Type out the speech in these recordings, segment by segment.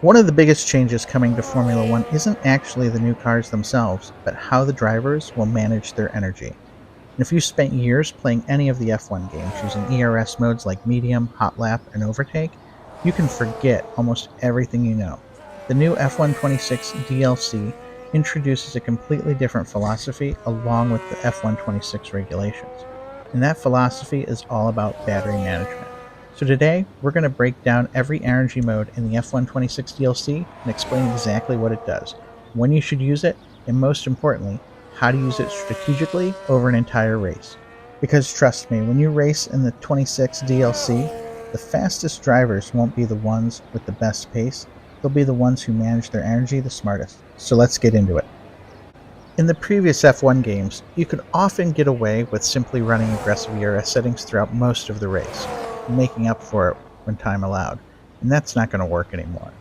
One of the biggest changes coming to Formula One isn't actually the new cars themselves, but how the drivers will manage their energy. And if you spent years playing any of the F1 games using ERS modes like Medium, Hotlap, and Overtake, you can forget almost everything you know. The new F126 DLC introduces a completely different philosophy along with the F126 regulations. And that philosophy is all about battery management. So today, we're going to break down every energy mode in the F126 DLC and explain exactly what it does, when you should use it, and most importantly, how to use it strategically over an entire race. Because trust me, when you race in the 26 DLC, the fastest drivers won't be the ones with the best pace, they'll be the ones who manage their energy the smartest. So let's get into it. In the previous F1 games, you could often get away with simply running aggressive ERS settings throughout most of the race, making up for it when time allowed, and that's not going to work anymore.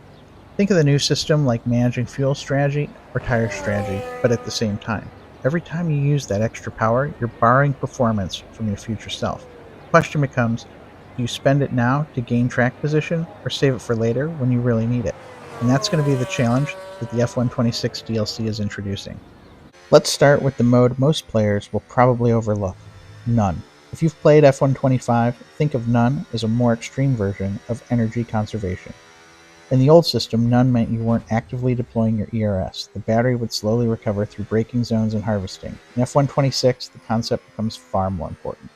Think of the new system like managing fuel strategy or tire strategy, but at the same time. Every time you use that extra power, you're borrowing performance from your future self. The question becomes, do you spend it now to gain track position or save it for later when you really need it? And that's going to be the challenge that the F126 DLC is introducing. Let's start with the mode most players will probably overlook, None. If you've played F125, think of None as a more extreme version of energy conservation. In the old system, None meant you weren't actively deploying your ERS. The battery would slowly recover through braking zones and harvesting. In F126, the concept becomes far more important.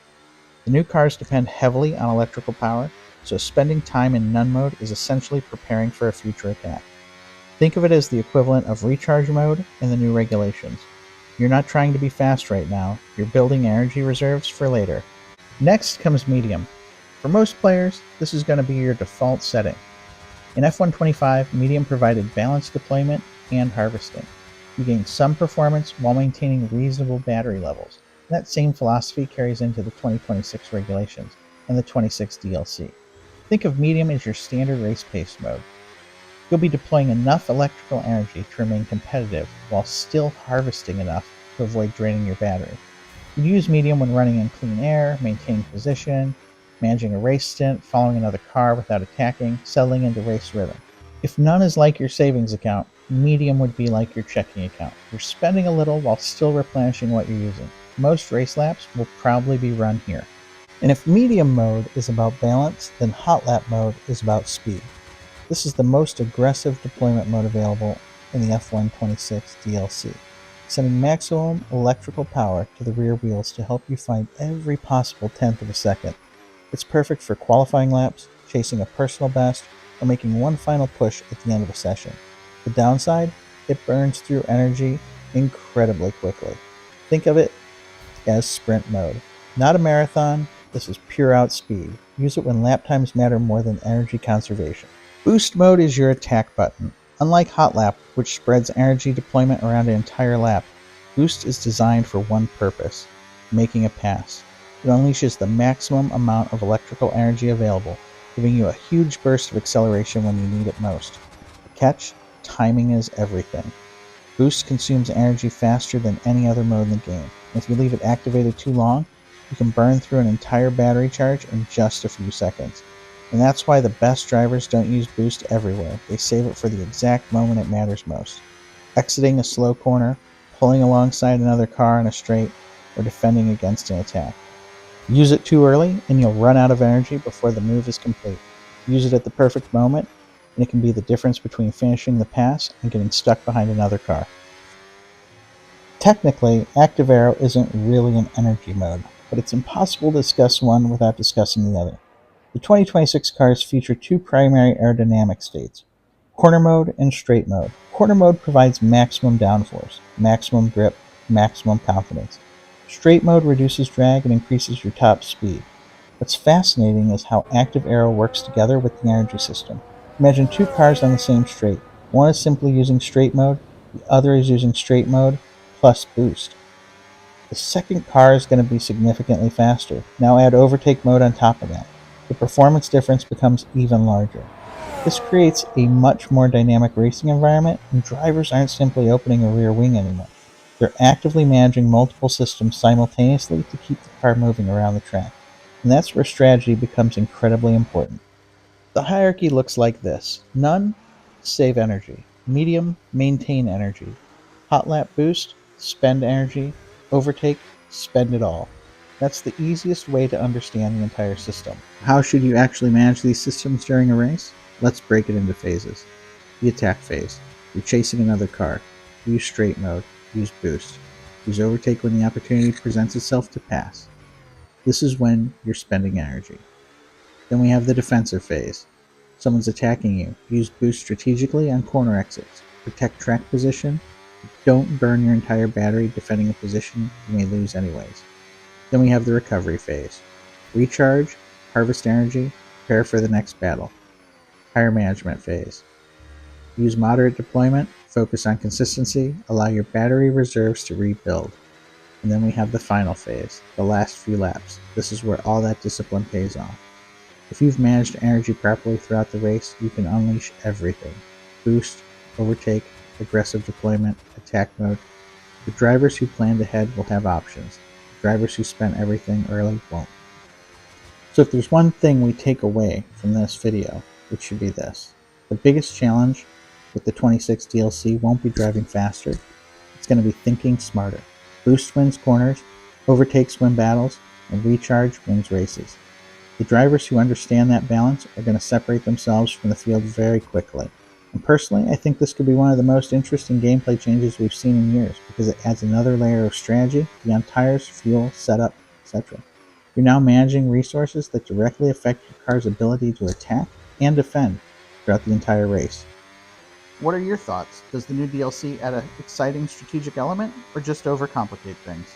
The new cars depend heavily on electrical power, so spending time in None mode is essentially preparing for a future attack. Think of it as the equivalent of recharge mode in the new regulations. You're not trying to be fast right now, you're building energy reserves for later. Next comes medium. For most players, this is going to be your default setting. In F125, medium provided balanced deployment and harvesting. You gain some performance while maintaining reasonable battery levels. That same philosophy carries into the 2026 regulations and the 26 DLC. Think of medium as your standard race pace mode. You'll be deploying enough electrical energy to remain competitive while still harvesting enough to avoid draining your battery. You'd use medium when running in clean air, maintaining position, managing a race stint, following another car without attacking, settling into race rhythm. If None is like your savings account, medium would be like your checking account. You're spending a little while still replenishing what you're using. Most race laps will probably be run here. And if medium mode is about balance, then Hotlap mode is about speed. This is the most aggressive deployment mode available in the F126 DLC, sending maximum electrical power to the rear wheels to help you find every possible tenth of a second. It's perfect for qualifying laps, chasing a personal best, or making one final push at the end of a session. The downside? It burns through energy incredibly quickly. Think of it as sprint mode. Not a marathon, this is pure outspeed. Use it when lap times matter more than energy conservation. Boost mode is your attack button. Unlike Hotlap, which spreads energy deployment around an entire lap, Boost is designed for one purpose, making a pass. It unleashes the maximum amount of electrical energy available, giving you a huge burst of acceleration when you need it most. The catch? Timing is everything. Boost consumes energy faster than any other mode in the game. If you leave it activated too long, you can burn through an entire battery charge in just a few seconds. And that's why the best drivers don't use Boost everywhere. They save it for the exact moment it matters most. Exiting a slow corner, pulling alongside another car in a straight, or defending against an attack. Use it too early, and you'll run out of energy before the move is complete. Use it at the perfect moment, and it can be the difference between finishing the pass and getting stuck behind another car. Technically, Active Aero isn't really an energy mode, but it's impossible to discuss one without discussing the other. The 2026 cars feature two primary aerodynamic states, corner mode and straight mode. Corner mode provides maximum downforce, maximum grip, maximum confidence. Straight mode reduces drag and increases your top speed. What's fascinating is how Active Aero works together with the energy system. Imagine two cars on the same straight. One is simply using straight mode, the other is using straight mode plus boost. The second car is going to be significantly faster. Now add overtake mode on top of that. The performance difference becomes even larger. This creates a much more dynamic racing environment, and drivers aren't simply opening a rear wing anymore. They're actively managing multiple systems simultaneously to keep the car moving around the track. And that's where strategy becomes incredibly important. The hierarchy looks like this. None, save energy. Medium, maintain energy. Hotlap boost, spend energy. Overtake, spend it all. That's the easiest way to understand the entire system. How should you actually manage these systems during a race? Let's break it into phases. The attack phase. You're chasing another car. Use straight mode. Use boost. Use overtake when the opportunity presents itself to pass. This is when you're spending energy. Then we have the defensive phase. Someone's attacking you. Use boost strategically on corner exits. Protect track position. Don't burn your entire battery defending a position you may lose anyways. Then we have the recovery phase. Recharge, harvest energy, prepare for the next battle. Tire management phase. Use moderate deployment, focus on consistency, allow your battery reserves to rebuild. And then we have the final phase, the last few laps. This is where all that discipline pays off. If you've managed energy properly throughout the race, you can unleash everything. Boost, overtake, aggressive deployment, attack mode. The drivers who planned ahead will have options. The drivers who spent everything early won't. So if there's one thing we take away from this video, it should be this. The biggest challenge with the 26 DLC won't be driving faster. It's going to be thinking smarter. Boost wins corners, overtakes win battles, and recharge wins races. The drivers who understand that balance are going to separate themselves from the field very quickly. And personally, I think this could be one of the most interesting gameplay changes we've seen in years because it adds another layer of strategy beyond tires, fuel, setup, etc. You're now managing resources that directly affect your car's ability to attack and defend throughout the entire race. What are your thoughts? Does the new DLC add an exciting strategic element or just overcomplicate things?